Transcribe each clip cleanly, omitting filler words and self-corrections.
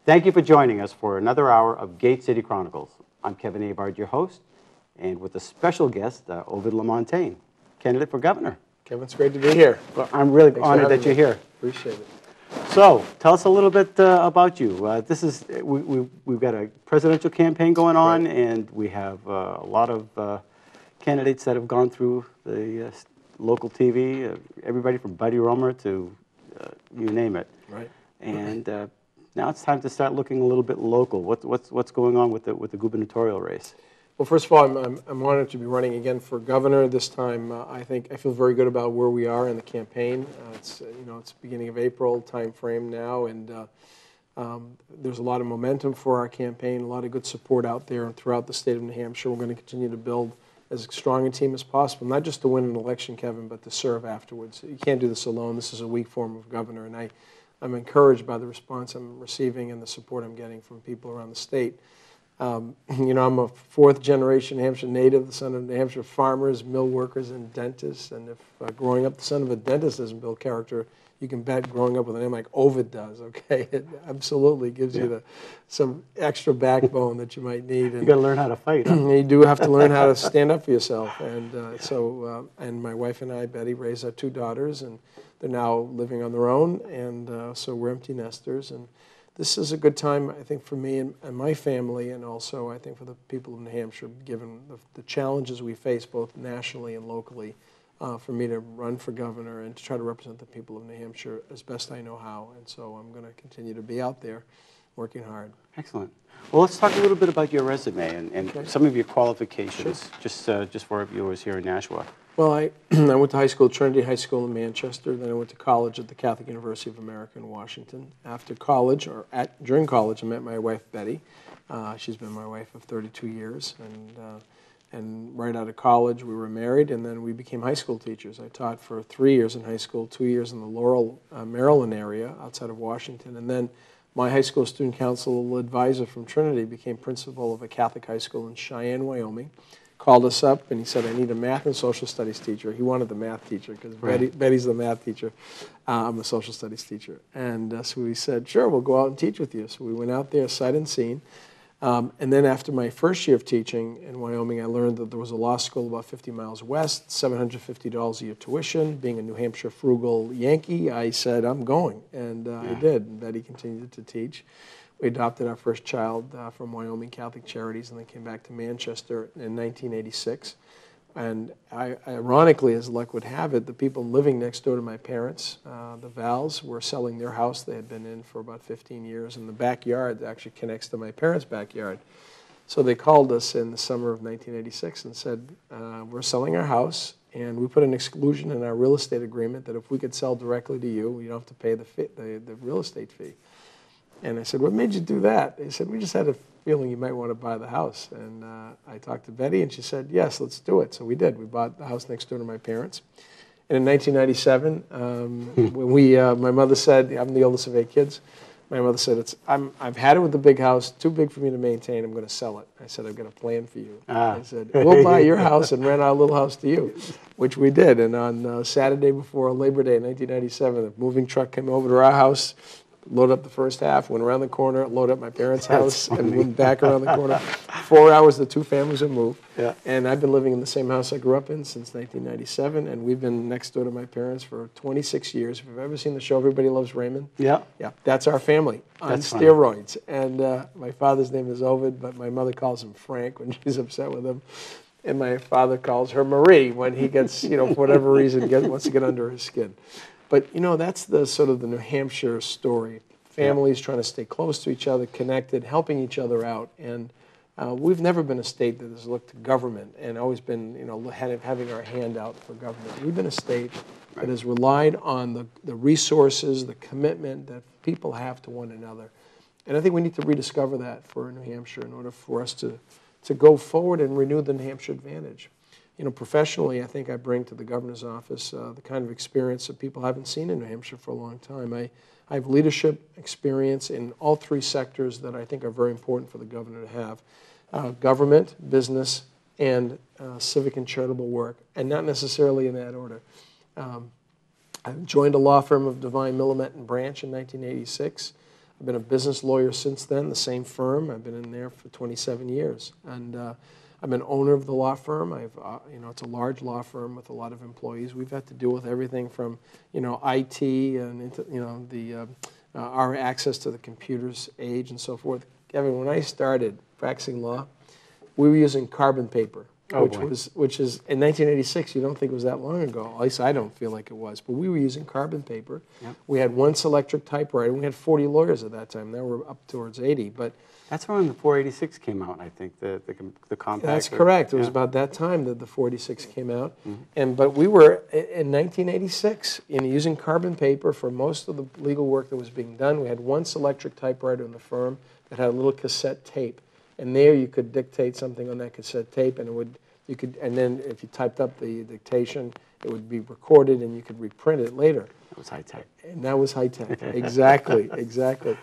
Thank you for joining us for another hour of Gate City Chronicles. I'm Kevin Avard, your host, and with a special guest, Ovide Lamontagne, candidate for governor. Kevin, it's great to be here. Well, I'm really honored that you're here. Appreciate it. So, tell us a little bit about you. We've got a presidential campaign going on, Right. and we have a lot of candidates that have gone through the local TV, everybody from Buddy Roemer to you name it. Right. And now it's time to start looking a little bit local. What's going on with the gubernatorial race? Well, first of all, I'm honored to be running again for governor this time. I feel very good about where we are in the campaign. It's beginning of April time frame now, and there's a lot of momentum for our campaign. A lot of good support out there throughout the state of New Hampshire. We're going to continue to build as strong a team as possible, not just to win an election, Kevin, but to serve afterwards. You can't do this alone. This is a weak form of governor, and I'm encouraged by the response I'm receiving and the support I'm getting from people around the state. I'm a fourth-generation New Hampshire native, the son of New Hampshire farmers, mill workers, and dentists. And if growing up the son of a dentist doesn't build character, you can bet growing up with a name like Ovide does, okay? It absolutely gives you some extra backbone that you might need. You got to learn how to fight. Huh? You do have to learn how to stand up for yourself. And and my wife and I, Betty, raised our two daughters, and they're now living on their own, and so we're empty nesters. And this is a good time, I think, for me and my family, and also I think for the people of New Hampshire, given the challenges we face both nationally and locally, for me to run for governor and to try to represent the people of New Hampshire as best I know how. And so I'm going to continue to be out there working hard. Excellent. Well, let's talk a little bit about your resume and some of your qualifications, Sure. just for our viewers here in Nashua. Well, I went to high school, Trinity High School in Manchester. Then I went to college at the Catholic University of America in Washington. After college, during college, I met my wife, Betty. She's been my wife of 32 years. And right out of college, we were married, and then we became high school teachers. I taught for 3 years in high school, 2 years in the Laurel, Maryland area outside of Washington. And then my high school student council advisor from Trinity became principal of a Catholic high school in Cheyenne, Wyoming. Called us up, and he said, I need a math and social studies teacher. He wanted the math teacher, because Betty's the math teacher. I'm a social studies teacher. And so we said, sure, we'll go out and teach with you. So we went out there, sight unseen. And then after my first year of teaching in Wyoming, I learned that there was a law school about 50 miles west, $750 a year tuition. Being a New Hampshire frugal Yankee, I said, I'm going. And I did. And Betty continued to teach. We adopted our first child from Wyoming Catholic Charities, and then came back to Manchester in 1986. And ironically, as luck would have it, the people living next door to my parents, the Vals, were selling their house they had been in for about 15 years, and the backyard actually connects to my parents' backyard. So they called us in the summer of 1986 and said, we're selling our house, and we put an exclusion in our real estate agreement that if we could sell directly to you, you don't have to pay the real estate fee. And I said, what made you do that? They said, we just had a feeling you might want to buy the house. And I talked to Betty, and she said, yes, let's do it. So we did. We bought the house next door to my parents. And in 1997, when my mother said, I'm the oldest of 8 kids, my mother said, I've had it with the big house, too big for me to maintain, I'm going to sell it. I said, I've got a plan for you. I said, we'll buy your house and rent our little house to you, which we did. And on Saturday before Labor Day in 1997, a moving truck came over to our house, load up the first half, went around the corner, load up my parents' house, and went back around the corner. 4 hours, the two families have moved. Yeah. And I've been living in the same house I grew up in since 1997, and we've been next door to my parents for 26 years. If you've ever seen the show Everybody Loves Raymond, yeah, that's our family on steroids. And my father's name is Ovid, but my mother calls him Frank when she's upset with him. And my father calls her Marie when he gets, for whatever reason, wants to get under her skin. But, that's the sort of the New Hampshire story. Families trying to stay close to each other, connected, helping each other out. And we've never been a state that has looked to government and always been, having our hand out for government. We've been a state that has relied on the resources, the commitment that people have to one another. And I think we need to rediscover that for New Hampshire in order for us to go forward and renew the New Hampshire advantage. Professionally, I think I bring to the governor's office the kind of experience that people haven't seen in New Hampshire for a long time. I have leadership experience in all 3 sectors that I think are very important for the governor to have. Government, business, and civic and charitable work, and not necessarily in that order. I joined a law firm of Devine, Millamette, and Branch in 1986. I've been a business lawyer since then, the same firm. I've been in there for 27 years. And I'm an owner of the law firm. It's a large law firm with a lot of employees. We've had to deal with everything from, IT and our access to the computer's age and so forth. Kevin, when I started practicing law, we were using carbon paper, which is in 1986. You don't think it was that long ago. At least I don't feel like it was. But we were using carbon paper. Yep. We had one electric typewriter. We had 40 lawyers at that time. Now we're up towards 80. But that's when the 486 came out, I think, the compact. That's correct. It was about that time that the 486 came out. But we were, in 1986, using carbon paper for most of the legal work that was being done. We had one electric typewriter in the firm that had a little cassette tape. And there you could dictate something on that cassette tape, and and then if you typed up the dictation, it would be recorded, and you could reprint it later. That was high tech. And that was high tech. Exactly, exactly.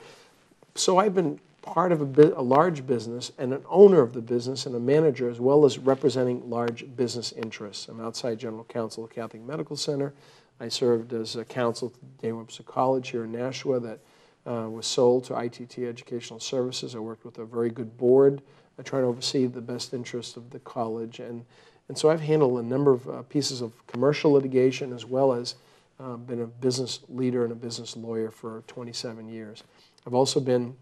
So I've been part of a large business and an owner of the business and a manager, as well as representing large business interests. I'm outside general counsel of Catholic Medical Center. I served as a counsel to Dane Webster College here in Nashua that was sold to ITT Educational Services. I worked with a very good board. I try to oversee the best interests of the college. And so I've handled a number of pieces of commercial litigation, as well as been a business leader and a business lawyer for 27 years. I've also been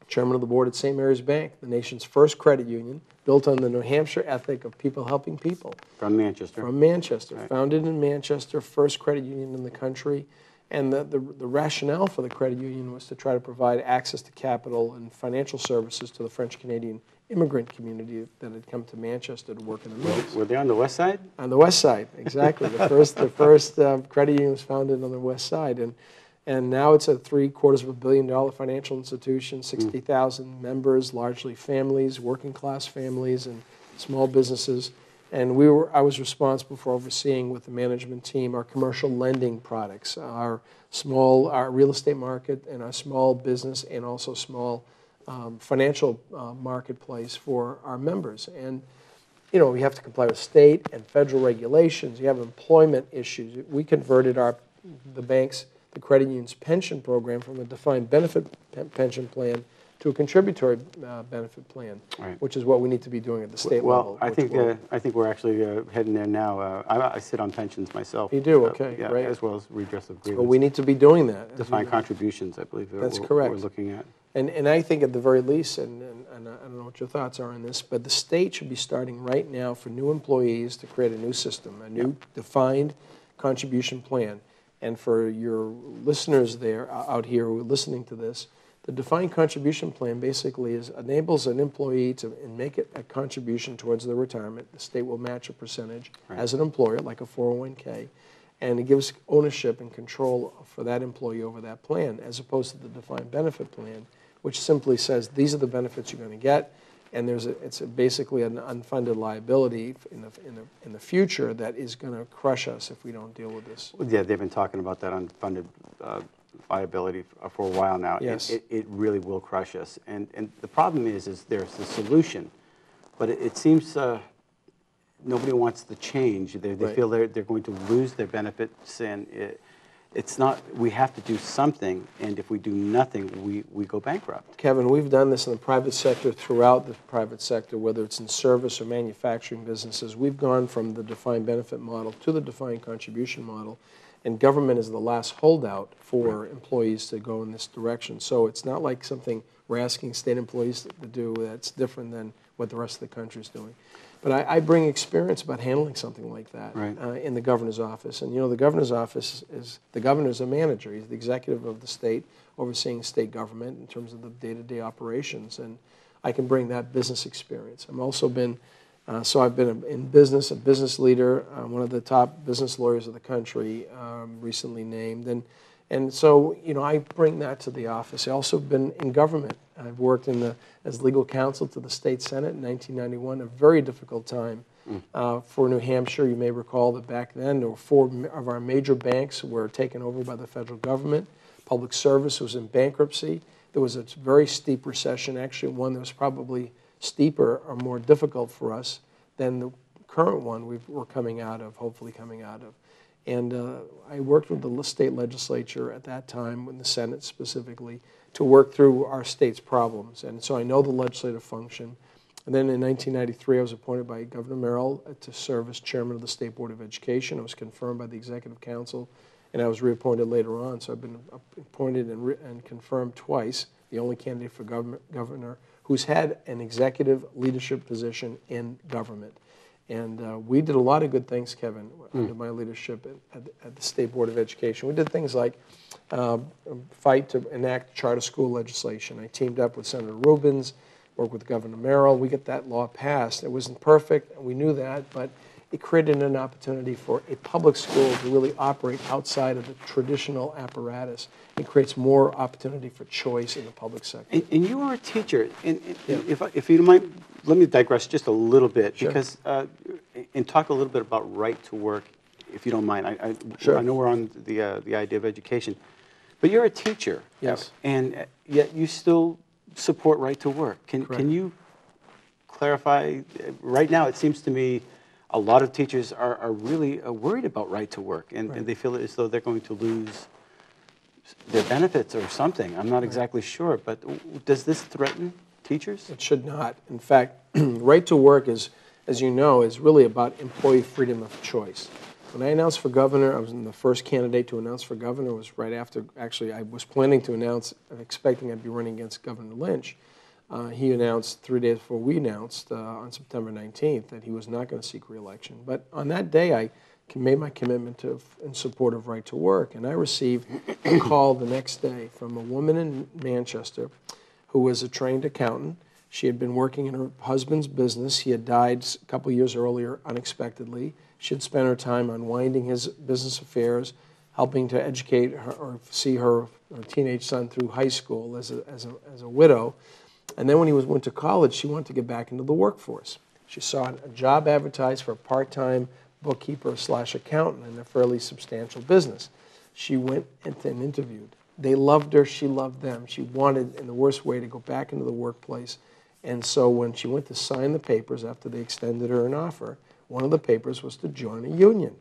chairman of the board at St. Mary's Bank, the nation's first credit union, built on the New Hampshire ethic of people helping people. From Manchester. From Manchester. Right. Founded in Manchester, first credit union in the country. And the rationale for the credit union was to try to provide access to capital and financial services to the French-Canadian immigrant community that had come to Manchester to work in the mills. Were they on the west side? On the west side, exactly. The first credit union was founded on the west side. And now it's a $750 million financial institution, 60,000 members, largely families, working-class families, and small businesses. And I was responsible for overseeing with the management team our commercial lending products, our real estate market, and our small business, and also small financial marketplace for our members. And we have to comply with state and federal regulations. You have employment issues. We converted the credit union's pension program from a defined benefit pension plan to a contributory benefit plan, right, which is what we need to be doing at the state level. Well, I think we're actually heading there now. I sit on pensions myself. You do, okay, yeah, right. As well as redress of grievance. Well, we need to be doing that. Defined contributions, I believe. That's correct. We're looking at. And I think at the very least, and I don't know what your thoughts are on this, but the state should be starting right now for new employees to create a new system, a new defined contribution plan. And for your listeners out here who are listening to this, the defined contribution plan basically enables an employee to make it a contribution towards their retirement. The state will match a percentage as an employer, like a 401k, and it gives ownership and control for that employee over that plan, as opposed to the defined benefit plan, which simply says these are the benefits you're going to get, and it's basically an unfunded liability in the future that is going to crush us if we don't deal with this. Well, yeah, they've been talking about that unfunded liability for a while now. Yes. It really will crush us. And the problem is there's the solution, but it seems nobody wants to change. They feel they're going to lose their benefits, and it's not. We have to do something, and if we do nothing, we go bankrupt. Kevin, we've done this in the private sector, throughout the private sector, whether it's in service or manufacturing businesses. We've gone from the defined benefit model to the defined contribution model, and government is the last holdout for employees to go in this direction. So it's not like something we're asking state employees to do that's different than what the rest of the country is doing. But I bring experience about handling something like that in the governor's office. And the governor's office the governor's a manager. He's the executive of the state, overseeing state government in terms of the day-to-day operations. And I can bring that business experience. I've also been, I've been in business, a business leader, one of the top business lawyers of the country, recently named. And so, I bring that to the office. I've also been in government. I've worked as legal counsel to the state senate in 1991, a very difficult time for New Hampshire. You may recall that back then there were 4 of our major banks were taken over by the federal government. Public service was in bankruptcy. There was a very steep recession, actually one that was probably steeper or more difficult for us than the current one we're coming out of, hopefully coming out of. And I worked with the state legislature at that time, in the Senate specifically, to work through our state's problems. And so I know the legislative function. And then in 1993, I was appointed by Governor Merrill to serve as chairman of the State Board of Education. I was confirmed by the Executive Council, and I was reappointed later on. So I've been appointed and confirmed twice, the only candidate for governor who's had an executive leadership position in government. And we did a lot of good things, Kevin, under my leadership at the State Board of Education. We did things like fight to enact charter school legislation. I teamed up with Senator Rubins, worked with Governor Merrill. We got that law passed. It wasn't perfect, and we knew that, but it created an opportunity for a public school to really operate outside of the traditional apparatus. It creates more opportunity for choice in the public sector. And you were a teacher. If you don't mind, let me digress just a little bit, Sure. because and talk a little bit about right to work, if you don't mind. Sure. I know we're on the idea of education, but you're a teacher. Yes. And yet you still support right to work. Can you clarify? Right now, it seems to me a lot of teachers are really worried about right to work, and they feel as though they're going to lose their benefits or something. I'm not exactly sure, but does this threaten teachers? It should not. In fact, right to work is, as you know, is really about employee freedom of choice. When I announced for governor, I was the first candidate to announce for governor. It was right after, actually, I was planning to announce, expecting I'd be running against Governor Lynch. He announced 3 days before we announced on September 19th that he was not going to seek re-election. But on that day, I made my commitment in support of right to work, and I received a call the next day from a woman in Manchester who was a trained accountant. She had been working in her husband's business. He had died a couple years earlier unexpectedly. She had spent her time unwinding his business affairs, helping to educate her or see her teenage son through high school as a widow. And then when he went to college, she wanted to get back into the workforce. She saw a job advertised for a part-time bookkeeper / accountant in a fairly substantial business. She went and interviewed. They loved her. She loved them. She wanted, in the worst way, to go back into the workplace. And so when she went to sign the papers after they extended her an offer, one of the papers was to join a union.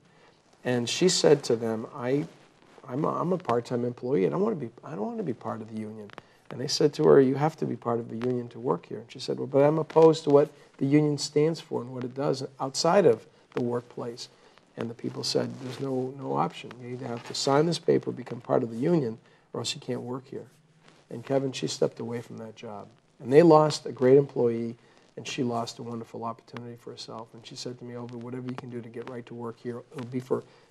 And she said to them, I'm a part-time employee, and I don't want to be part of the union. And they said to her, you have to be part of the union to work here. And she said, well, but I'm opposed to what the union stands for and what it does outside of the workplace. And the people said, there's no option. You either have to sign this paper, become part of the union, or else you can't work here. And Kevin, she stepped away from that job. And they lost a great employee, and she lost a wonderful opportunity for herself. And she said to me, Ovide, whatever you can do to get right to work here,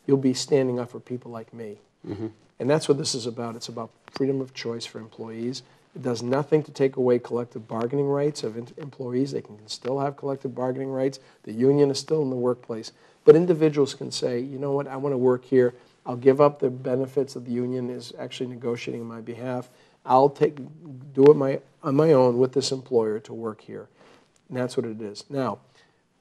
you'll be standing up for people like me. Mm-hmm. And that's what this is about. It's about freedom of choice for employees. It does nothing to take away collective bargaining rights of employees. They can still have collective bargaining rights. The union is still in the workplace. But individuals can say, you know what, I want to work here. I'll give up the benefits that the union is actually negotiating on my behalf. I'll do it on my own with this employer to work here. And that's what it is. Now,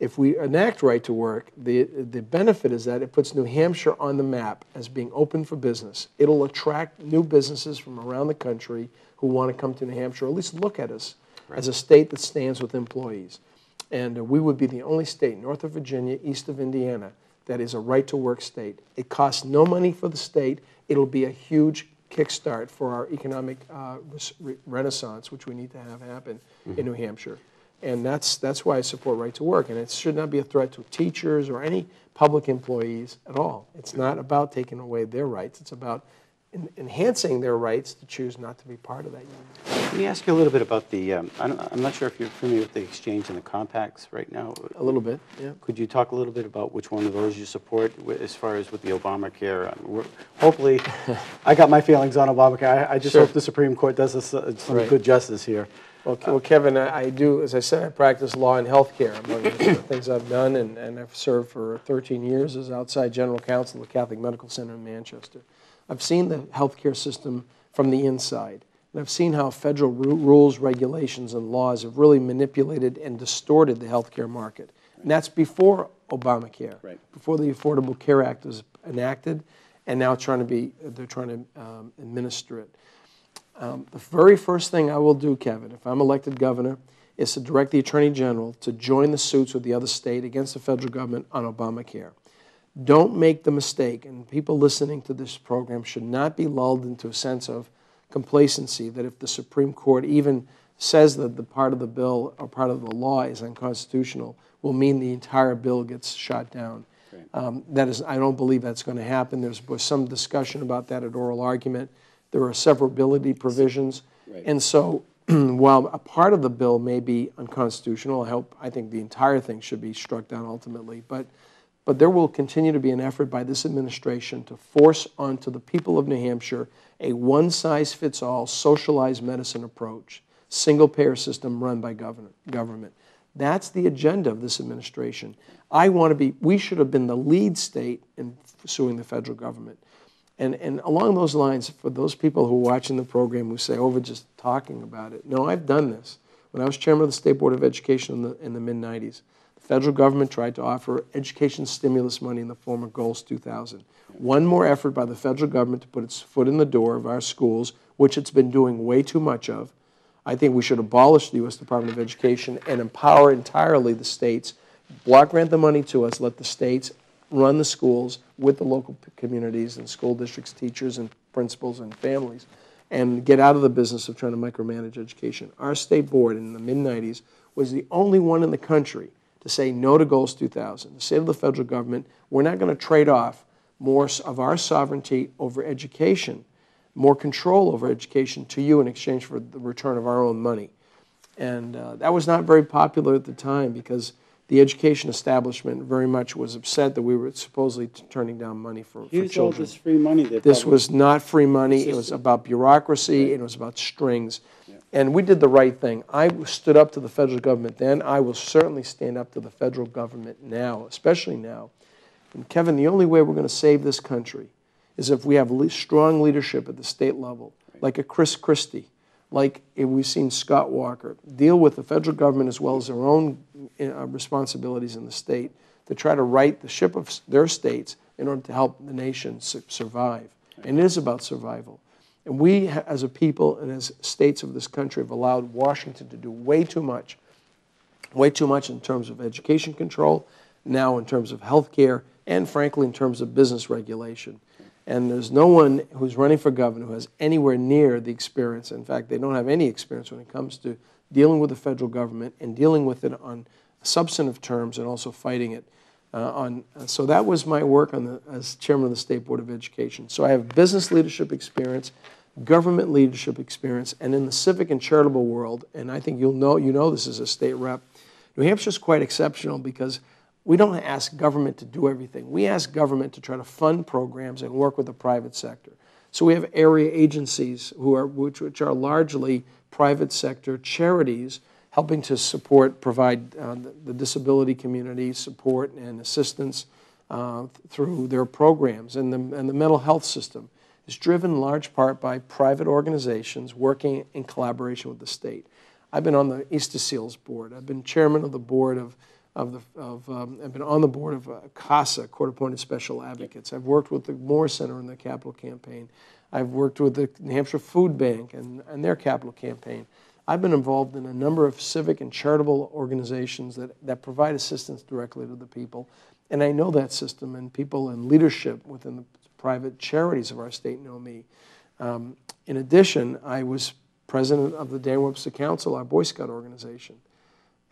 if we enact right to work, the benefit is that it puts New Hampshire on the map as being open for business. It'll attract new businesses from around the country who want to come to New Hampshire, or at least look at us as a state that stands with employees. And we would be the only state north of Virginia, east of Indiana, that is a right to work state. It costs no money for the state. It'll be a huge kickstart for our economic renaissance, which we need to have happen in New Hampshire. And that's why I support right to work. And it should not be a threat to teachers or any public employees at all. It's not about taking away their rights. It's about enhancing their rights to choose not to be part of that union. Let me ask you a little bit about the, I'm not sure if you're familiar with the exchange and the compacts right now. A little bit, yeah. Could you talk a little bit about which one of those you support as far as with the Obamacare? Hopefully, I got my feelings on Obamacare. I just hope the Supreme Court does us some good justice here. Well, Kevin, I do, as I said, I practice law and health care, among the things I've done, and I've served for 13 years as outside general counsel at the Catholic Medical Center in Manchester. I've seen the healthcare system from the inside, and I've seen how federal rules, regulations, and laws have really manipulated and distorted the healthcare market. And that's before Obamacare, before the Affordable Care Act was enacted, and now they're trying to administer it. The very first thing I will do, Kevin, if I'm elected governor, is to direct the Attorney General to join the suits with the other state against the federal government on Obamacare. Don't make the mistake, and people listening to this program should not be lulled into a sense of complacency that if the Supreme Court even says that the part of the bill or part of the law is unconstitutional will mean the entire bill gets shot down. That is, I don't believe that's going to happen. There was some discussion about that at oral argument. There are severability provisions. And so while a part of the bill may be unconstitutional, I think the entire thing should be struck down ultimately. But there will continue to be an effort by this administration to force onto the people of New Hampshire a one-size-fits-all socialized medicine approach, single-payer system run by government. That's the agenda of this administration. We should have been the lead state in suing the federal government. And along those lines, for those people who are watching the program who say, Ovide just talking about it, no, I've done this. When I was chairman of the State Board of Education in the mid-90s, the federal government tried to offer education stimulus money in the form of Goals 2000. One more effort by the federal government to put its foot in the door of our schools, which it's been doing way too much of. I think we should abolish the U.S. Department of Education and empower entirely the states, block grant the money to us, let the states run the schools with the local communities and school districts, teachers and principals and families, and get out of the business of trying to micromanage education. Our state board in the mid-90s was the only one in the country to say no to Goals 2000, to say to the federal government, we're not going to trade off more of our sovereignty over education, more control over education to you in exchange for the return of our own money. And that was not very popular at the time because the education establishment very much was upset that we were supposedly turning down money for children. All this free money. This was not free money. It was about bureaucracy, and it was about strings. And we did the right thing. I stood up to the federal government then. I will certainly stand up to the federal government now, especially now. And Kevin, the only way we're going to save this country is if we have strong leadership at the state level, like a Chris Christie, like we've seen Scott Walker, deal with the federal government as well as their own responsibilities in the state to try to right the ship of their states in order to help the nation survive. And it is about survival. And we, as a people and as states of this country, have allowed Washington to do way too much in terms of education control, now in terms of health care, and frankly in terms of business regulation. And there's no one who's running for governor who has anywhere near the experience. In fact, they don't have any experience when it comes to dealing with the federal government and dealing with it on substantive terms and also fighting it. So that was my work as chairman of the State Board of Education. So I have business leadership experience, government leadership experience, and in the civic and charitable world, and I think you know this as a state rep, New Hampshire's quite exceptional because we don't ask government to do everything. We ask government to try to fund programs and work with the private sector. So we have area agencies which are largely private sector charities helping to provide the disability community support and assistance through their programs. And the mental health system is driven in large part by private organizations working in collaboration with the state. I've been on the Easter Seals board. I've been chairman of the board I've been on the board of CASA, Court Appointed Special Advocates. I've worked with the Moore Center in their capital campaign. I've worked with the New Hampshire Food Bank and their capital campaign. I've been involved in a number of civic and charitable organizations that provide assistance directly to the people. And I know that system, and people in leadership within the private charities of our state know me. In addition, I was president of the Dan Webster Council, our Boy Scout organization.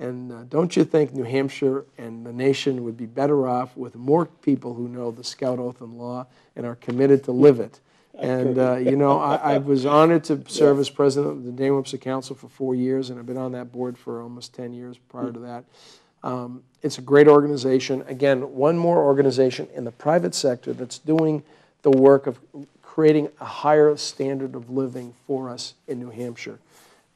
And don't you think New Hampshire and the nation would be better off with more people who know the Scout Oath and Law and are committed to live it? And, I was honored to serve as president of the Dan Webster Council for 4 years, and I've been on that board for almost 10 years prior to that. It's a great organization. Again, one more organization in the private sector that's doing the work of creating a higher standard of living for us in New Hampshire.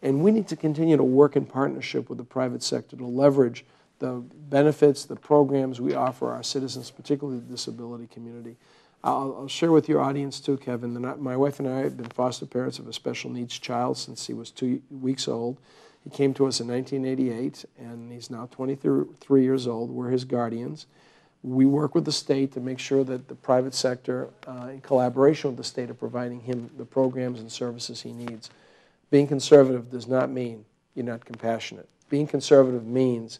And we need to continue to work in partnership with the private sector to leverage the benefits, the programs we offer our citizens, particularly the disability community. I'll share with your audience too, Kevin, that my wife and I have been foster parents of a special needs child since he was 2 weeks old. He came to us in 1988, and he's now 23 years old. We're his guardians. We work with the state to make sure that the private sector, in collaboration with the state, are providing him the programs and services he needs. Being conservative does not mean you're not compassionate. Being conservative means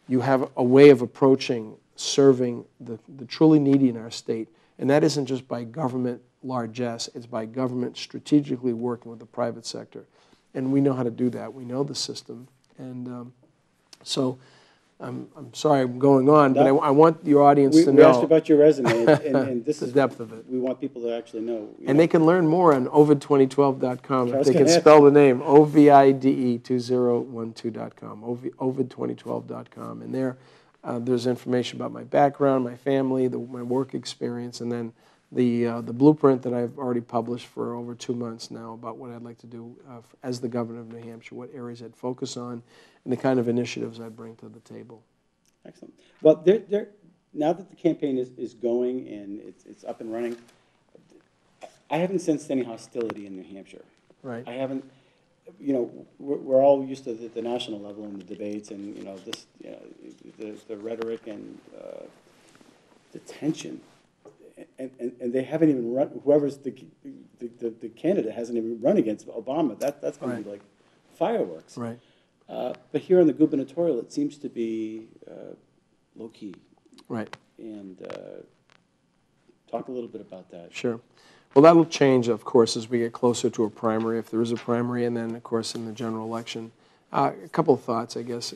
you have a way of approaching serving the truly needy in our state. And that isn't just by government largesse, it's by government strategically working with the private sector. And we know how to do that. We know the system. And so I'm sorry I'm going on, but I want your audience to know. We asked about your resume, and this the is depth of it. We want people to actually know. And they can learn more on Ovide2012.com. If they can spell the name, OVIDE2012.com, Ovide2012.com. And there's information about my background, my family, my work experience, and then the blueprint that I've already published for over 2 months now about what I'd like to do as the governor of New Hampshire, what areas I'd focus on, and the kind of initiatives I'd bring to the table. Excellent. Well, now that the campaign is going and it's up and running, I haven't sensed any hostility in New Hampshire. Right. I haven't. You know, we're all used to the national level and the debates and the rhetoric and the tension, and they haven't even run. Whoever's the candidate hasn't even run against Obama. That's going to be like fireworks. Right. But here on the gubernatorial, it seems to be low key. Right. And talk a little bit about that. Sure. Well, that'll change, of course, as we get closer to a primary, if there is a primary, and then, of course, in the general election. A couple of thoughts, I guess.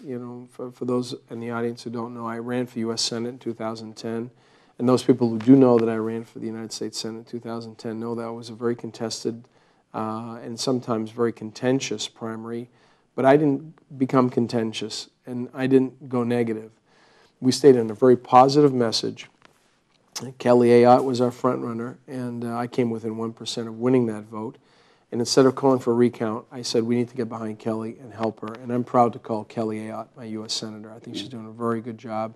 For those in the audience who don't know, I ran for U.S. Senate in 2010. And those people who do know that I ran for the United States Senate in 2010 know that was a very contested and sometimes very contentious primary. But I didn't become contentious, and I didn't go negative. We stayed in a very positive message. Kelly Ayotte was our front runner, and I came within 1% of winning that vote. And instead of calling for a recount, I said we need to get behind Kelly and help her. And I'm proud to call Kelly Ayotte my U.S. Senator. I think she's doing a very good job.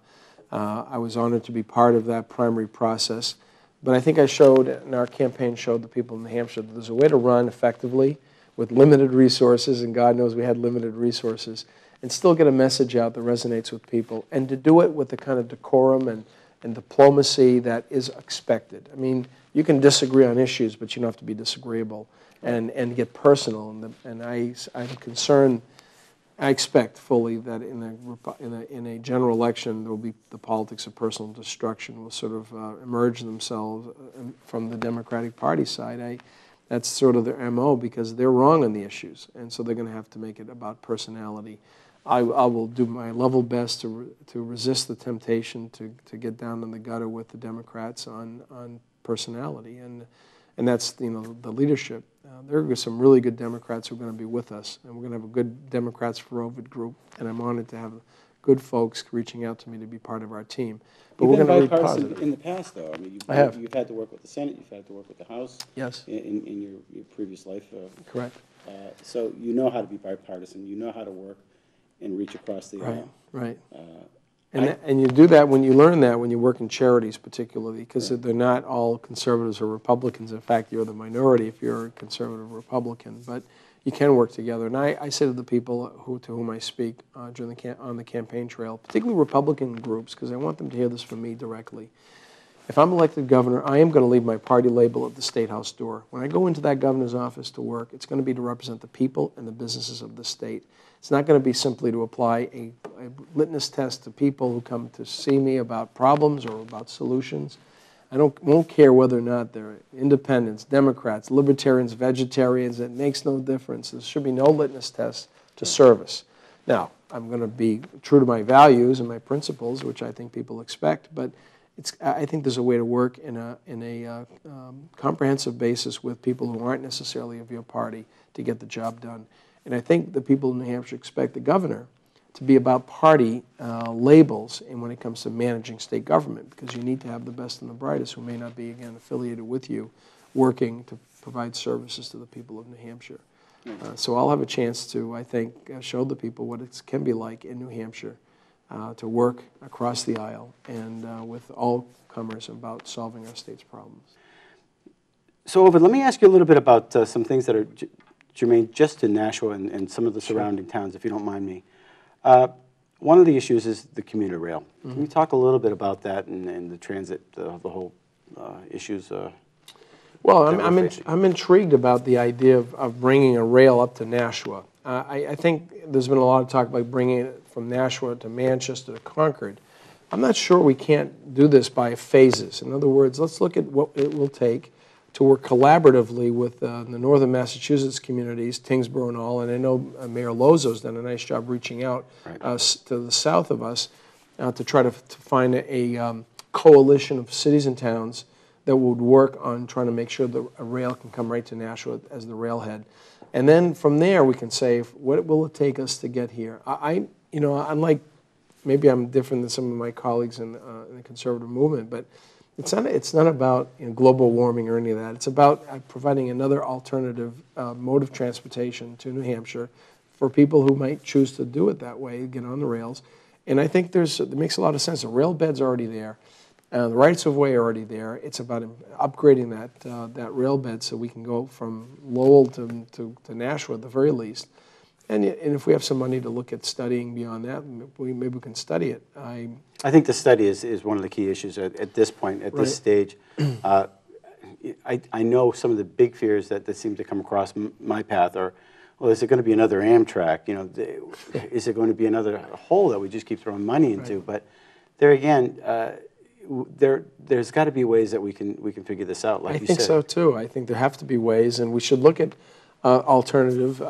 I was honored to be part of that primary process. But I think I showed, and our campaign showed the people in New Hampshire, that there's a way to run effectively with limited resources, and God knows we had limited resources, and still get a message out that resonates with people, and to do it with the kind of decorum and diplomacy that is expected. I mean, you can disagree on issues, but you don't have to be disagreeable and get personal. And I'm concerned, I expect fully that in a general election, there will be the politics of personal destruction will sort of emerge themselves from the Democratic Party side. That's sort of their MO because they're wrong on the issues, and so they're going to have to make it about personality. I will do my level best to resist the temptation to get down in the gutter with the Democrats on personality, and that's the leadership. There are some really good Democrats who are going to be with us, and we're going to have a good Democrats for Ovide group, and I'm honored to have good folks reaching out to me to be part of our team. But You've we're going to been be bipartisan positive. in the past, though. I mean, you've had to work with the Senate, you've had to work with the House. Yes. In your previous life. Correct. So you know how to be bipartisan. You know how to work and reach across the aisle. Right. And you do that when you learn that when you work in charities, particularly, because they're not all conservatives or Republicans. In fact, you're the minority if you're a conservative Republican. But you can work together. And I say to the people to whom I speak on the campaign trail, particularly Republican groups, because I want them to hear this from me directly. If I'm elected governor, I am going to leave my party label at the State House door. When I go into that governor's office to work, it's going to be to represent the people and the businesses of the state. It's not going to be simply to apply a litmus test to people who come to see me about problems or about solutions. I won't care whether or not they're independents, Democrats, libertarians, vegetarians. It makes no difference. There should be no litmus test to service. Now, I'm going to be true to my values and my principles, which I think people expect, but I think there's a way to work in a comprehensive basis with people who aren't necessarily of your party to get the job done. And I think the people in New Hampshire expect the governor to be about party labels and when it comes to managing state government, because you need to have the best and the brightest who may not be, again, affiliated with you, working to provide services to the people of New Hampshire. So I'll have a chance to, I think, show the people what it can be like in New Hampshire to work across the aisle and with all comers about solving our state's problems. So, Ovide, let me ask you a little bit about some things that are germane just to Nashua and some of the surrounding towns, if you don't mind me. One of the issues is the commuter rail. Mm-hmm. Can you talk a little bit about that and the transit, the whole issues? Well, I'm intrigued about the idea of bringing a rail up to Nashua. I think there's been a lot of talk about bringing it from Nashua to Manchester to Concord, I'm not sure we can't do this by phases. In other words, let's look at what it will take to work collaboratively with the northern Massachusetts communities, Tingsboro and all, and I know Mayor Lozo's done a nice job reaching out to the south of us to try to find a coalition of cities and towns that would work on trying to make sure that a rail can come right to Nashua as the railhead. And then from there we can say, what will it take us to get here? Unlike, maybe I'm different than some of my colleagues in the conservative movement, but it's not about global warming or any of that. It's about providing another alternative mode of transportation to New Hampshire for people who might choose to do it that way, get on the rails. And I think it makes a lot of sense. The rail bed's already there. The rights of way are already there. It's about upgrading that rail bed so we can go from Lowell to Nashua at the very least. And if we have some money to look at studying beyond that, maybe we can study it. I think the study is one of the key issues at this point, at this stage. I know some of the big fears that seem to come across my path are, well, is it going to be another Amtrak? Is it going to be another hole that we just keep throwing money into? Right. But there again, there's got to be ways that we can figure this out. Like you said. I think so too. I think there have to be ways, and we should look at alternative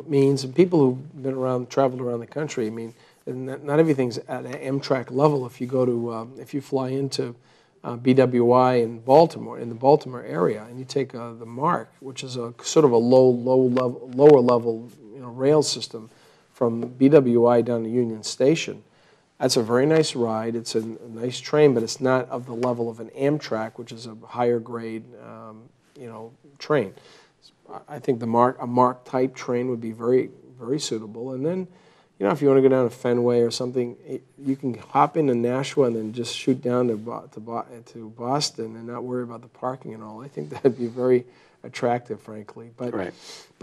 means. And people who've been around, traveled around the country. I mean, not everything's at an Amtrak level. If you go to, if you fly into BWI in Baltimore, in the Baltimore area, and you take the MARC, which is a sort of a lower level rail system from BWI down to Union Station. That's a very nice ride. It's a nice train, but it's not of the level of an Amtrak, which is a higher grade, train. I think a MARC type train would be very, very suitable. And then, if you want to go down to Fenway or something, you can hop into Nashua and then just shoot down to Boston and not worry about the parking and all. I think that'd be very attractive, frankly. But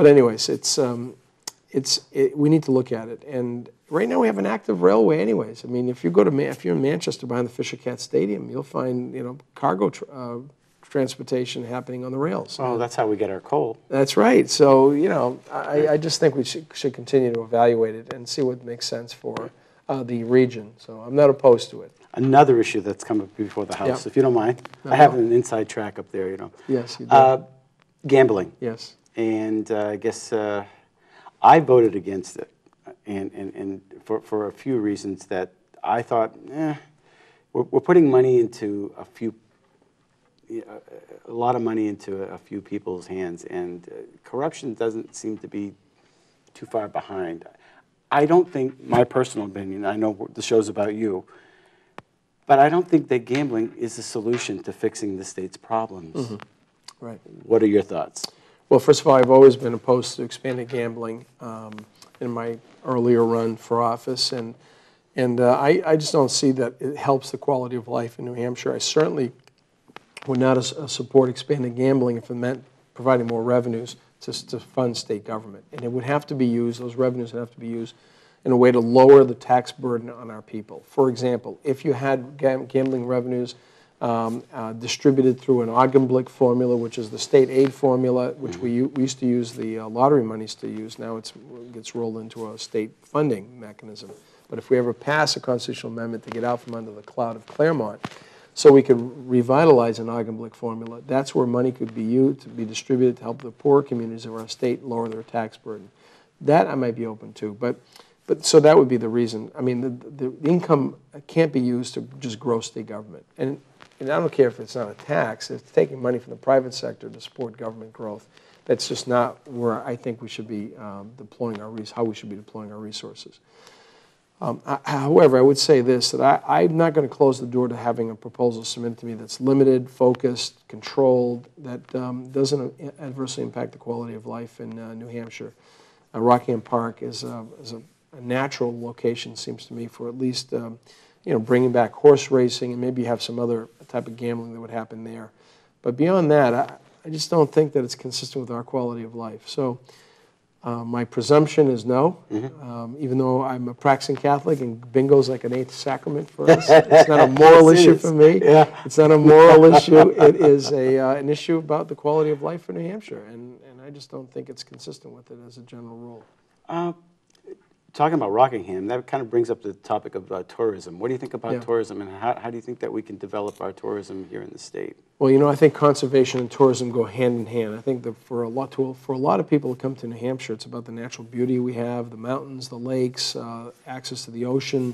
anyways, we need to look at it. And right now we have an active railway, anyways. I mean, if you're in Manchester behind the Fisher Cat Stadium, you'll find cargo transportation happening on the rails. Oh, that's how we get our coal. That's right. So, I just think we should continue to evaluate it and see what makes sense for the region. So I'm not opposed to it. Another issue that's come up before the House, if you don't mind. I have an inside track up there, Yes, you do. Gambling. Yes. And I guess I voted against it, and for a few reasons that I thought, we're putting money into a lot of money into a few people's hands, and corruption doesn't seem to be too far behind. I don't think, my personal opinion, I know the show's about you, but I don't think that gambling is the solution to fixing the state's problems. Mm-hmm. Right. What are your thoughts? Well, first of all, I've always been opposed to expanded gambling in my earlier run for office, and I just don't see that it helps the quality of life in New Hampshire. I certainly would not support expanding gambling if it meant providing more revenues to fund state government. And it would have to be used, those revenues would have to be used in a way to lower the tax burden on our people. For example, if you had gambling revenues distributed through an Augenblick formula, which is the state aid formula, which we used to use the lottery monies to use. Now it gets rolled into a state funding mechanism. But if we ever pass a constitutional amendment to get out from under the cloud of Claremont, so we could revitalize an Augenblick formula, that's where money could be used to be distributed to help the poorer communities of our state lower their tax burden. That I might be open to, but so that would be the reason. I mean, the income can't be used to just grow state government. And I don't care if it's not a tax, if it's taking money from the private sector to support government growth. That's just not where I think we should be deploying how we should be deploying our resources. However, I would say this, that I'm not going to close the door to having a proposal submitted to me that's limited, focused, controlled, that doesn't adversely impact the quality of life in New Hampshire. Rockingham Park is a natural location, seems to me, for at least bringing back horse racing, and maybe have some other type of gambling that would happen there. But beyond that, I just don't think that it's consistent with our quality of life. So my presumption is no, even though I'm a practicing Catholic and bingo's like an eighth sacrament for us. It's not a moral issue for me. Yeah. It's not a moral issue. It is an issue about the quality of life for New Hampshire, and I just don't think it's consistent with it as a general rule. talking about Rockingham, that kind of brings up the topic of tourism. What do you think about Yeah. tourism, and how do you think that we can develop our tourism here in the state? Well, I think conservation and tourism go hand in hand. I think that for a lot of people who come to New Hampshire, it's about the natural beauty we have, the mountains, the lakes, access to the ocean,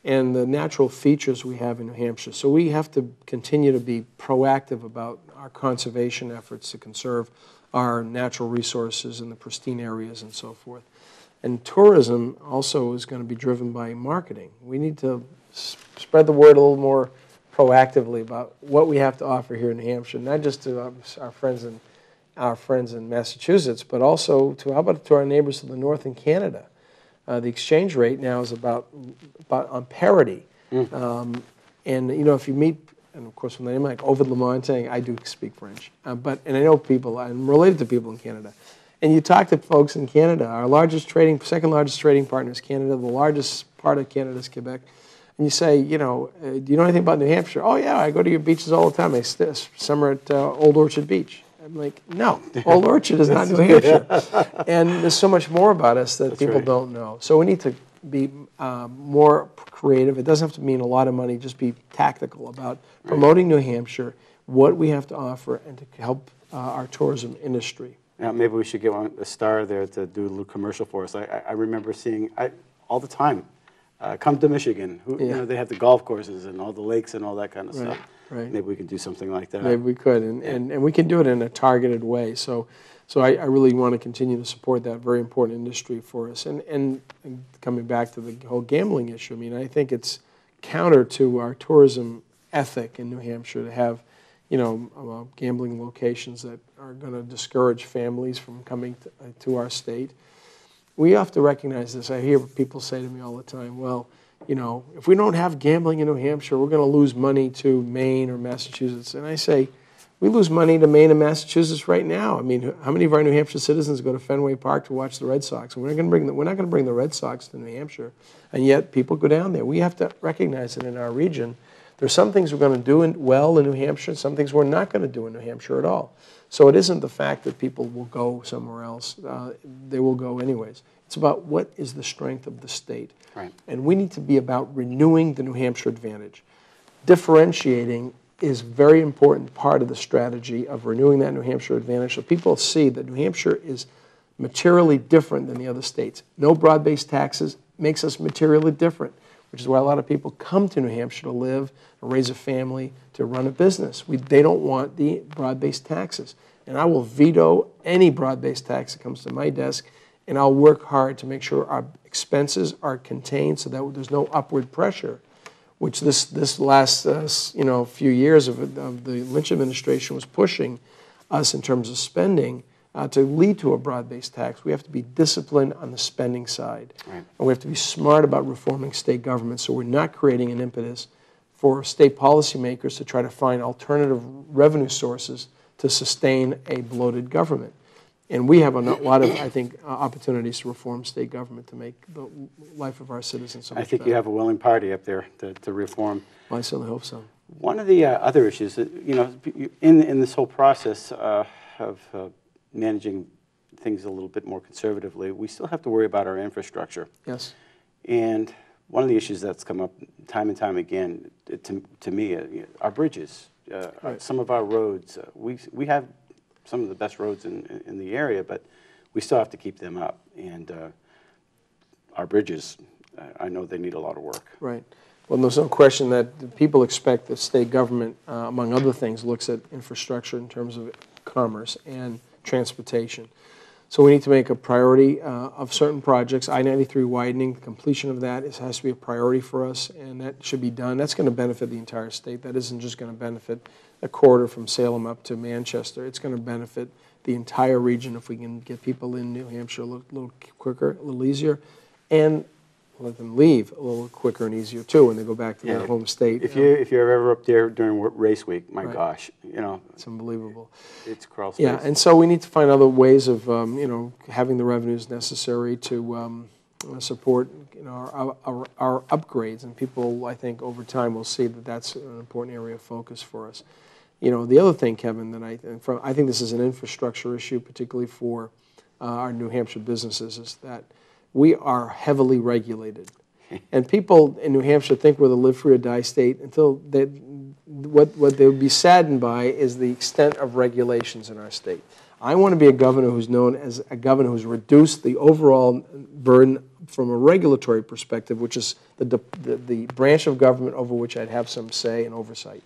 and the natural features we have in New Hampshire. So we have to continue to be proactive about our conservation efforts to conserve our natural resources and the pristine areas and so forth. And tourism also is going to be driven by marketing. We need to spread the word a little more proactively about what we have to offer here in New Hampshire, not just to our friends in Massachusetts, but also to our neighbors to the north in Canada. The exchange rate now is about on parity. And if you meet, and of course, with a name like Ovide Lamontagne, I do speak French, and I know people, I'm related to people in Canada. And you talk to folks in Canada, our second largest trading partner is Canada, the largest part of Canada is Quebec. And you say, do you know anything about New Hampshire? Oh, yeah, I go to your beaches all the time. I summer at Old Orchard Beach. I'm like, no, Old Orchard is not New Hampshire. And there's so much more about us that people don't know. So we need to be more creative. It doesn't have to mean a lot of money. Just be tactical about promoting New Hampshire, what we have to offer, and to help our tourism industry. Now, maybe we should get a star there to do a little commercial for us. I remember seeing all the time, come to Michigan. They have the golf courses and all the lakes and all that kind of stuff. Right. Maybe we can do something like that. Maybe we could, and we can do it in a targeted way. So I really want to continue to support that very important industry for us. And coming back to the whole gambling issue, I think it's counter to our tourism ethic in New Hampshire to have gambling locations that are going to discourage families from coming to our state. We have to recognize this. I hear people say to me all the time, well, if we don't have gambling in New Hampshire, we're going to lose money to Maine or Massachusetts. And I say, we lose money to Maine and Massachusetts right now. How many of our New Hampshire citizens go to Fenway Park to watch the Red Sox? And we're not going to bring the Red Sox to New Hampshire, and yet people go down there. We have to recognize that in our region, there's some things we're going to do well in New Hampshire, and some things we're not going to do in New Hampshire at all. So it isn't the fact that people will go somewhere else. They will go anyways. It's about what is the strength of the state. Right. And we need to be about renewing the New Hampshire advantage. Differentiating is a very important part of the strategy of renewing that New Hampshire advantage, so people see that New Hampshire is materially different than the other states. No broad-based taxes makes us materially different, which is why a lot of people come to New Hampshire to live, to raise a family, to run a business. They don't want the broad-based taxes. And I will veto any broad-based tax that comes to my desk, and I'll work hard to make sure our expenses are contained so that there's no upward pressure, which this last few years of the Lynch administration was pushing us in terms of spending to lead to a broad-based tax. We have to be disciplined on the spending side. Right. And we have to be smart about reforming state government so we're not creating an impetus for state policymakers to try to find alternative revenue sources to sustain a bloated government. And we have a lot of, I think, opportunities to reform state government to make the life of our citizens so much better. You have a willing party up there to reform. Well, I certainly hope so. One of the other issues, in this whole process of managing things a little bit more conservatively, we still have to worry about our infrastructure. Yes. And one of the issues that's come up time and time again, to me, our bridges, right. Some of our roads. We have some of the best roads in the area, but we still have to keep them up. And our bridges, I know they need a lot of work. Right. Well, there's no question that people expect that state government, among other things, looks at infrastructure in terms of commerce and transportation. So we need to make a priority of certain projects. I-93 widening, the completion of that has to be a priority for us, and that should be done. That's going to benefit the entire state. That isn't just going to benefit a corridor from Salem up to Manchester. It's going to benefit the entire region if we can get people in New Hampshire a little quicker, a little easier, and let them leave a little quicker and easier too when they go back to their home state. If you're ever up there during race week, my gosh, it's unbelievable. It's crawl space. Yeah, and so we need to find other ways of having the revenues necessary to support our upgrades, and people, I think, over time will see that that's an important area of focus for us. The other thing, Kevin, that I think this is an infrastructure issue, particularly for our New Hampshire businesses, is that we are heavily regulated. And people in New Hampshire think we're the live free or die state until what they would be saddened by is the extent of regulations in our state. I want to be a governor who's known as a governor who's reduced the overall burden from a regulatory perspective, which is the branch of government over which I'd have some say and oversight.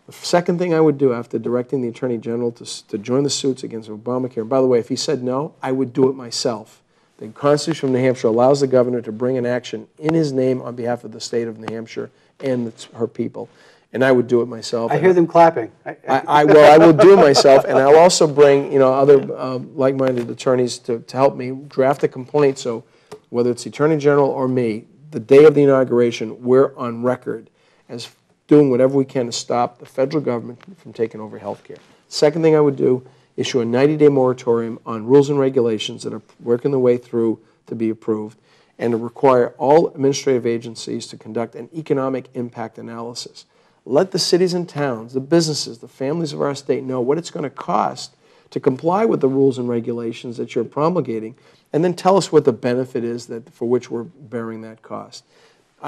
The second thing I would do after directing the Attorney General to join the suits against Obamacare, and by the way, if he said no, I would do it myself. The Constitution of New Hampshire allows the governor to bring an action in his name on behalf of the state of New Hampshire and her people, and I would do it myself. I hear them clapping. I will do it myself, and I'll also bring other like-minded attorneys to help me draft a complaint. So whether it's the Attorney General or me, the day of the inauguration, we're on record as doing whatever we can to stop the federal government from taking over health care. Second thing I would do, issue a 90-day moratorium on rules and regulations that are working their way through to be approved, and to require all administrative agencies to conduct an economic impact analysis. Let the cities and towns, the businesses, the families of our state know what it's going to cost to comply with the rules and regulations that you're promulgating, and then tell us what the benefit is for which we're bearing that cost.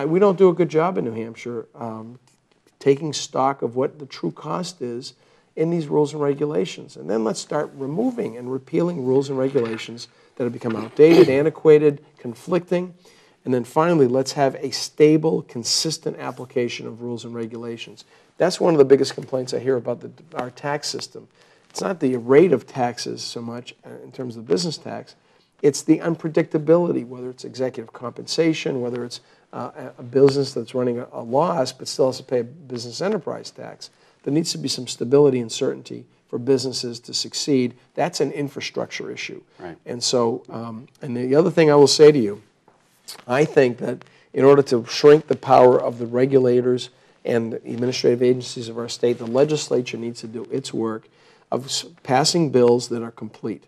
We don't do a good job in New Hampshire taking stock of what the true cost is in these rules and regulations. And then let's start removing and repealing rules and regulations that have become outdated, antiquated, conflicting. And then finally, let's have a stable, consistent application of rules and regulations. That's one of the biggest complaints I hear about our tax system. It's not the rate of taxes so much in terms of business tax. It's the unpredictability, whether it's executive compensation, whether it's a business that's running a loss but still has to pay a business enterprise tax. There needs to be some stability and certainty for businesses to succeed. That's an infrastructure issue. Right. And so, and the other thing I will say to you, I think that in order to shrink the power of the regulators and the administrative agencies of our state, the legislature needs to do its work of passing bills that are complete.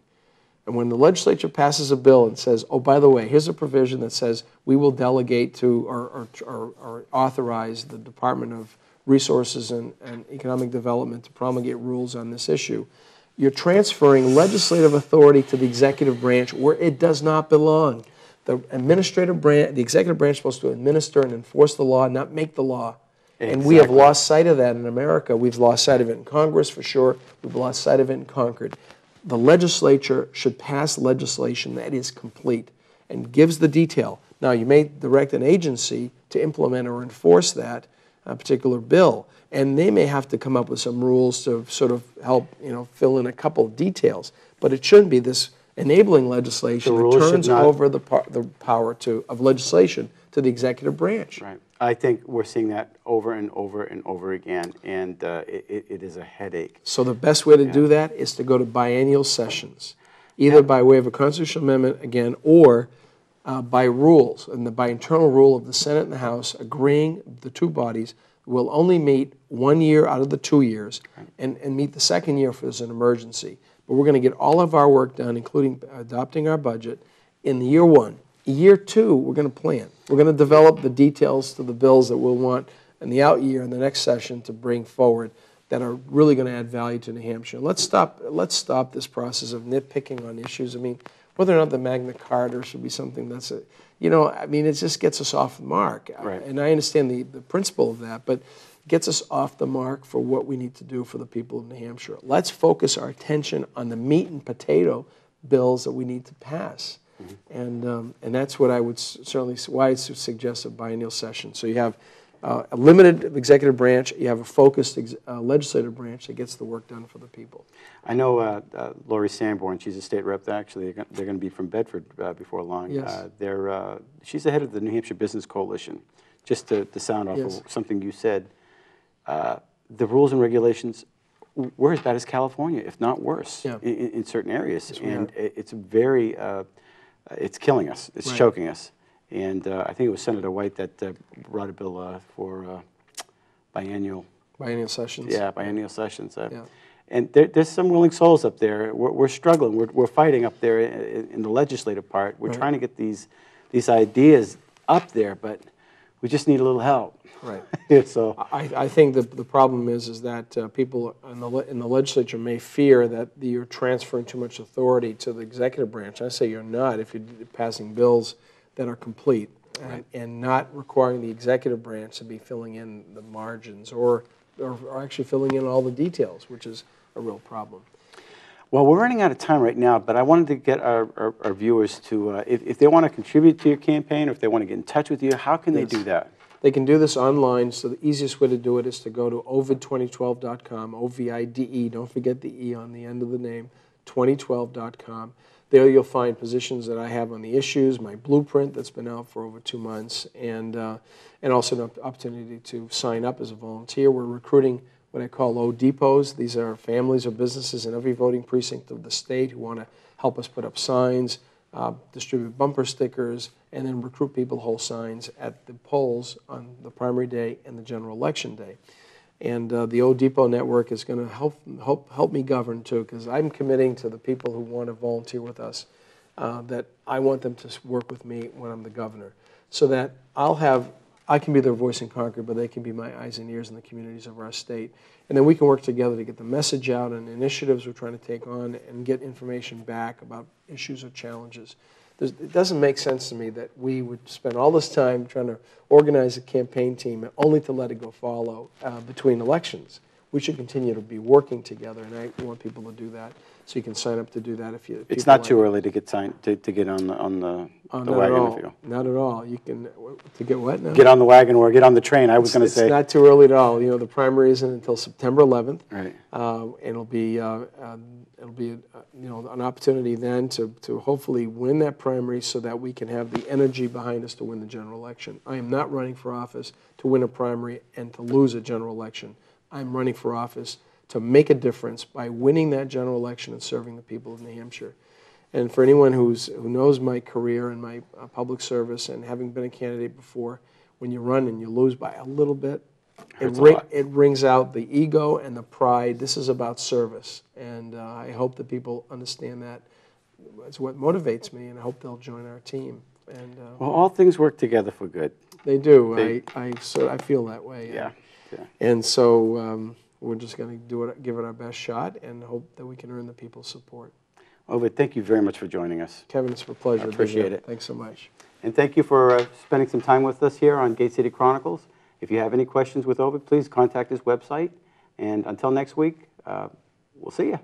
And when the legislature passes a bill and says, oh, by the way, here's a provision that says we will delegate to or authorize the Department of Resources and Economic Development to promulgate rules on this issue, you're transferring legislative authority to the executive branch where it does not belong. The administrative branch, the executive branch is supposed to administer and enforce the law, not make the law. Exactly. And we have lost sight of that in America. We've lost sight of it in Congress, for sure. We've lost sight of it in Concord. The legislature should pass legislation that is complete and gives the detail. Now, you may direct an agency to implement or enforce that particular bill, and they may have to come up with some rules to sort of help, fill in a couple of details. But it shouldn't be this enabling legislation that turns over the power of legislation to the executive branch. Right. I think we're seeing that over and over and over again, and it is a headache. So the best way to do that is to go to biennial sessions, either by way of a constitutional amendment, again, or by rules, and by internal rule of the Senate and the House, agreeing the two bodies will only meet 1 year out of the 2 years, and meet the second year if there's an emergency. But we're going to get all of our work done, including adopting our budget, in year one. Year two, we're going to plan. We're going to develop the details to the bills that we'll want in the out year in the next session to bring forward that are really going to add value to New Hampshire. Let's stop this process of nitpicking on issues. I mean, whether or not the Magna Carta should be something that's it just gets us off the mark. Right. And I understand the principle of that, but gets us off the mark for what we need to do for the people of New Hampshire. Let's focus our attention on the meat and potato bills that we need to pass. Mm-hmm. And that's what I would certainly, why I suggest a biennial session. So you have a limited executive branch, you have a focused legislative branch that gets the work done for the people. I know Lori Sanborn, she's a state rep. Actually, they're going to be from Bedford before long. Yes. She's the head of the New Hampshire Business Coalition. Just to sound off of something you said, the rules and regulations, we're as bad as California, if not worse, in certain areas. Yes, and it's very, it's killing us. It's choking us. And I think it was Senator White that brought a bill for biennial sessions. Yeah, biennial sessions. And there's some willing souls up there. We're struggling. We're fighting up there in the legislative part. We're trying to get these ideas up there, but we just need a little help. Right. So I think the problem is that people in the legislature may fear that you're transferring too much authority to the executive branch. I say you're not if you're passing bills that are complete and not requiring the executive branch to be filling in the margins or actually filling in all the details, which is a real problem. Well, we're running out of time right now, but I wanted to get our viewers to, if they want to contribute to your campaign or if they want to get in touch with you, how can they do that? They can do this online, so the easiest way to do it is to go to ovide2012.com, O-V-I-D-E, don't forget the E on the end of the name, 2012.com. There you'll find positions that I have on the issues, my blueprint that's been out for over 2 months, and also an opportunity to sign up as a volunteer. We're recruiting what I call O-Depots. These are families or businesses in every voting precinct of the state who want to help us put up signs, distribute bumper stickers, and then recruit people to hold signs at the polls on the primary day and the general election day. And the O-Depot network is going to help me govern too, because I'm committing to the people who want to volunteer with us that I want them to work with me when I'm the governor, so that I can be their voice in Concord, but they can be my eyes and ears in the communities of our state. And then we can work together to get the message out and initiatives we're trying to take on and get information back about issues or challenges. It doesn't make sense to me that we would spend all this time trying to organize a campaign team only to let it go follow between elections. We should continue to be working together, and I want people to do that. So you can sign up to do that if you. It's not too early to get signed to get on the wagon. If you not at all. You can to get what now? Get on the wagon or get on the train. I was going to say it's not too early at all. You know, the primary isn't until September 11th. Right. And it'll be an opportunity then to hopefully win that primary so that we can have the energy behind us to win the general election. I am not running for office to win a primary and to lose a general election. I'm running for office to make a difference by winning that general election and serving the people of New Hampshire. And for anyone who knows my career and my public service and having been a candidate before, when you run and you lose by a little bit, it brings out the ego and the pride. This is about service, and I hope that people understand that. It's what motivates me, and I hope they'll join our team. And well, all things work together for good. They do. I feel that way. Yeah. And so we're just going to give it our best shot and hope that we can earn the people's support. Ovide, thank you very much for joining us. Kevin, it's a pleasure. I appreciate it. Thanks so much. And thank you for spending some time with us here on Gate City Chronicles. If you have any questions with Ovide, please contact his website. And until next week, we'll see you.